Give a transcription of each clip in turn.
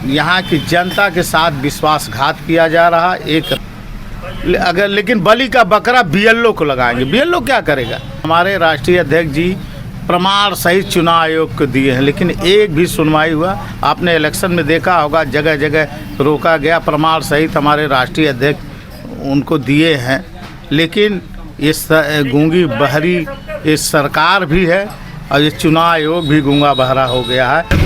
यहाँ की जनता के साथ विश्वासघात किया जा रहा। लेकिन बलि का बकरा बीएलओ को लगाएंगे। बीएलओ क्या करेगा? हमारे राष्ट्रीय अध्यक्ष जी प्रमाण सहित चुनाव आयोग को दिए हैं, लेकिन एक भी सुनवाई हुआ? आपने इलेक्शन में देखा होगा, जगह जगह रोका गया। प्रमाण सहित हमारे राष्ट्रीय अध्यक्ष उनको दिए हैं, लेकिन इस गूंगी बहरी इस सरकार भी है और ये चुनाव आयोग भी गूंगा बहरा हो गया है।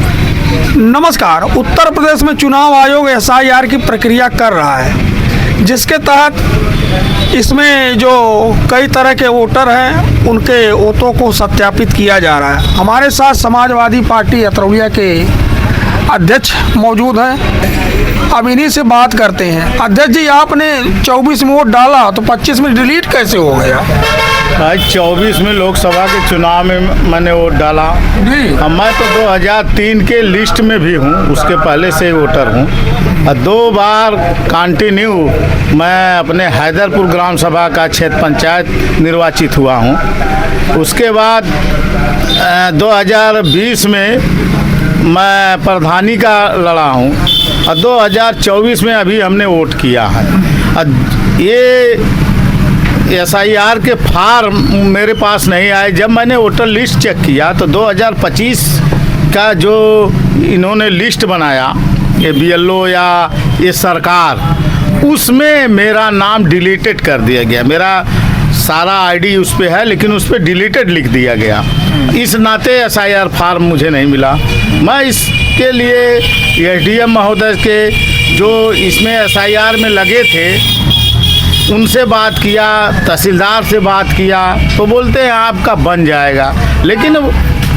नमस्कार। उत्तर प्रदेश में चुनाव आयोग एसआईआर की प्रक्रिया कर रहा है, जिसके तहत इसमें जो कई तरह के वोटर हैं उनके वोटों को सत्यापित किया जा रहा है। हमारे साथ समाजवादी पार्टी अतरौलिया के अध्यक्ष मौजूद हैं, अब इन्हीं से बात करते हैं। अध्यक्ष जी, आपने 24 में वोट डाला तो 25 में डिलीट कैसे हो गया? आज 24 में लोकसभा के चुनाव में मैंने वोट डाला। मैं तो 2003 के लिस्ट में भी हूँ, उसके पहले से ही वोटर हूँ। और 2 बार कंटिन्यू मैं अपने हैदरपुर ग्राम सभा का क्षेत्र पंचायत निर्वाचित हुआ हूँ। उसके बाद 2020 में मैं प्रधानी का लड़ा हूँ और 2024 में अभी हमने वोट किया है। ये एसआईआर के फार्म मेरे पास नहीं आए। जब मैंने वोटर लिस्ट चेक किया तो 2025 का जो इन्होंने लिस्ट बनाया, ये बीएलओ या ये सरकार, उसमें मेरा नाम डिलीटेड कर दिया गया। मेरा सारा आईडी उस पर है, लेकिन उस पर डिलीटेड लिख दिया गया। इस नाते एसआईआर फार्म मुझे नहीं मिला। मैं इसके लिए एसडीएम महोदय के जो इसमें एसआईआर में लगे थे उनसे बात किया, तहसीलदार से बात किया, तो बोलते हैं आपका बन जाएगा। लेकिन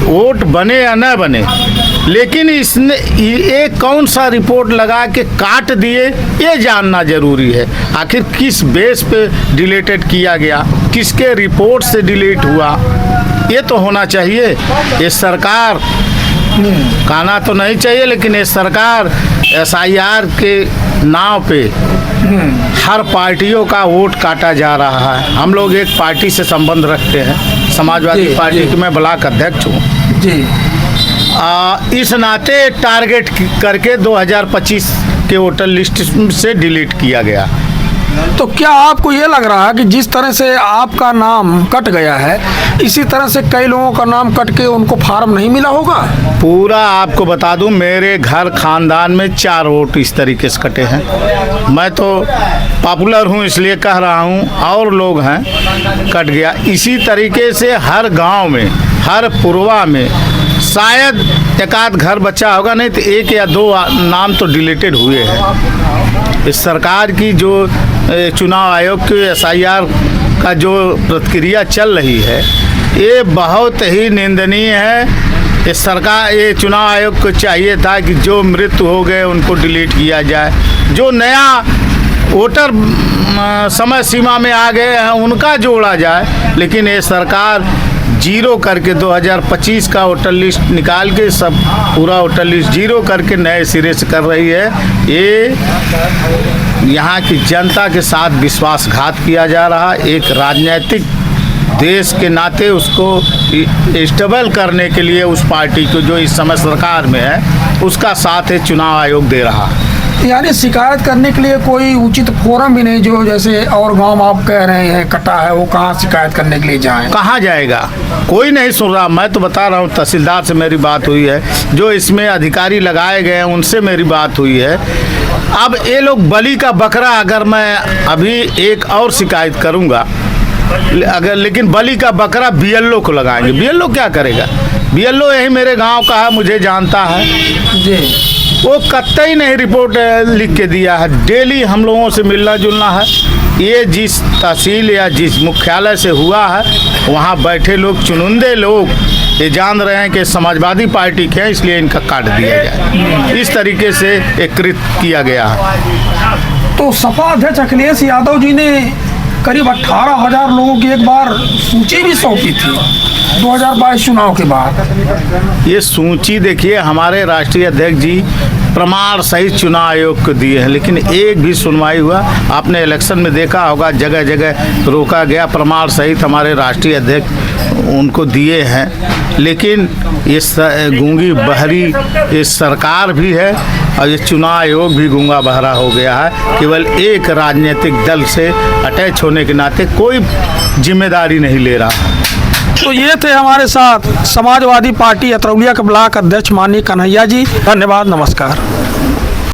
वोट बने या न बने, लेकिन इसने एक कौन सा रिपोर्ट लगा के काट दिए, ये जानना जरूरी है। आखिर किस बेस पे डिलीटेड किया गया, किसके रिपोर्ट से डिलीट हुआ, ये तो होना चाहिए। ये सरकार कहना तो नहीं चाहिए, लेकिन ये सरकार एसआईआर के नाव पे हर पार्टियों का वोट काटा जा रहा है। हम लोग एक पार्टी से संबंध रखते हैं, समाजवादी पार्टी की मैं ब्लॉक अध्यक्ष हूँ जी। इस नाते टारगेट करके 2025 के वोटर लिस्ट से डिलीट किया गया। तो क्या आपको ये लग रहा है कि जिस तरह से आपका नाम कट गया है, इसी तरह से कई लोगों का नाम कट के उनको फार्म नहीं मिला होगा? पूरा आपको बता दूं, मेरे घर खानदान में 4 वोट इस तरीके से कटे हैं। मैं तो पॉपुलर हूं इसलिए कह रहा हूं, और लोग हैं कट गया। इसी तरीके से हर गांव में, हर पुरवा में शायद एक आध घर बचा होगा, नहीं तो 1 या 2 नाम तो डिलीटेड हुए हैं। इस सरकार की जो चुनाव आयोग के एसआईआर का जो प्रक्रिया चल रही है, ये बहुत ही निंदनीय है। इस सरकार, ये चुनाव आयोग को चाहिए था कि जो मृत्यु हो गए उनको डिलीट किया जाए, जो नया वोटर समय सीमा में आ गए हैं उनका जोड़ा जाए। लेकिन ये सरकार जीरो करके 2025 का वोटर लिस्ट निकाल के सब पूरा वोटर लिस्ट जीरो करके नए सिरे से कर रही है। ये यहाँ की जनता के साथ विश्वासघात किया जा रहा। एक राजनीतिक देश के नाते उसको स्टेबल करने के लिए उस पार्टी को जो इस समय सरकार में है उसका साथ है चुनाव आयोग दे रहा। यानी शिकायत करने के लिए कोई उचित फोरम भी नहीं, जो जैसे और गांव आप कह रहे हैं कटा है, वो कहाँ शिकायत करने के लिए जाएं? कहाँ जाएगा? कोई नहीं सुन रहा। मैं तो बता रहा हूँ, तहसीलदार से मेरी बात हुई है, जो इसमें अधिकारी लगाए गए हैं उनसे मेरी बात हुई है। अब ये लोग बलि का बकरा, अगर मैं अभी एक और शिकायत करूँगा अगर, लेकिन बलि का बकरा बीएलओ को लगाएंगे। बीएलओ क्या करेगा? बीएलओ यही मेरे गाँव का है, मुझे जानता है जी। वो कतई नहीं रिपोर्ट लिख के दिया है। डेली हम लोगों से मिलना जुलना है। ये जिस तहसील या जिस मुख्यालय से हुआ है, वहाँ बैठे लोग, चुनिंदे लोग ये जान रहे हैं कि समाजवादी पार्टी के हैं, इसलिए इनका काट दिया गया। इस तरीके से एकत्रित किया गया है। तो सपा अध्यक्ष अखिलेश यादव जी ने करीब 18,000 लोगों की एक बार सूची भी सौंपी थी। 2022 चुनाव के बाद? ये सूची देखिए, हमारे राष्ट्रीय अध्यक्ष जी प्रमाण सहित चुनाव आयोग को दिए हैं, लेकिन एक भी सुनवाई हुआ? आपने इलेक्शन में देखा होगा, जगह जगह रोका गया, प्रमाण सहित हमारे राष्ट्रीय अध्यक्ष उनको दिए हैं। लेकिन इस गूंगी बहरी इस सरकार भी है और ये चुनाव आयोग भी गूंगा बहरा हो गया है। केवल एक राजनीतिक दल से अटैच होने के नाते कोई जिम्मेदारी नहीं ले रहा। तो ये थे हमारे साथ समाजवादी पार्टी अतरौलिया के ब्लॉक अध्यक्ष माननीय कन्हैया जी। धन्यवाद, नमस्कार।